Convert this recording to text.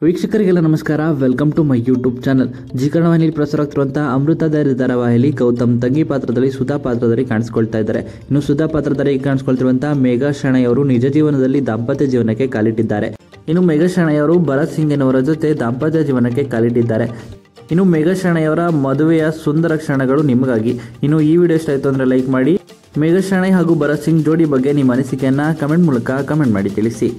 ವೀಕ್ಷಕರಿಗೆಲ್ಲ ನಮಸ್ಕಾರ. Welcome to my YouTube channel. Zee ಕನ್ನಡದಲ್ಲಿ ಪ್ರಸಾರವಾಗ್ತಿರುವಂತಹ ಅಮೃತಧಾರೆ ಧಾರಾವಾಹಿಯಲ್ಲಿ ಗೌತಮ್ ತಂಗಿ ಪಾತ್ರದಲ್ಲಿ ಸುಧಾ ಪಾತ್ರದಲ್ಲಿ ಕಾಣಿಸ್ಕೊಳ್ತಾ ಇದ್ದಾರೆ. ಇನ್ನು ಸುಧಾ ಪಾತ್ರದಲ್ಲಿ ಕಾಣಿಸ್ಕೊಳ್ತಿರುವಂತಹ ಮೇಘಾ ಶೆಣೈ ಅವರು ನಿಜ ಜೀವನದಲ್ಲಿ ದಾಂಪತ್ಯ ಜೀವನಕ್ಕೆ ಕಾಲಿಟ್ಟಿದ್ದಾರೆ. ಇನ್ನು ಮೇಘಾ ಶೆಣೈ ಅವರು ಭರತ್ ಸಿಂಗ್ ಎನ್ನುವರ ಜೊತೆ ದಾಂಪತ್ಯ ಜೀವನಕ್ಕೆ ಕಾಲಿಟ್ಟಿದ್ದಾರೆ. ಇನ್ನು ಮೇಘಾ ಶೆಣೈ ಅವರ ಮದುವೆಯ ಸುಂದರ ಕ್ಷಣಗಳು ನಿಮಗಾಗಿ. ಇನ್ನು ಈ ವಿಡಿಯೋ ಇಷ್ಟ ಆಯಿತು ಅಂದರೆ ಲೈಕ್ ಮಾಡಿ. ಮೇಘಾ ಶೆಣೈ ಹಾಗೂ ಭರತ್ ಸಿಂಗ್ ಜೋಡಿ ಬಗ್ಗೆ ನಿಮ್ಮ ಅನಿಸಿಕೆಯನ್ನು ಕಮೆಂಟ್ ಮೂಲಕ ಕಮೆಂಟ್ ಮಾಡಿ ತಿಳಿಸಿ.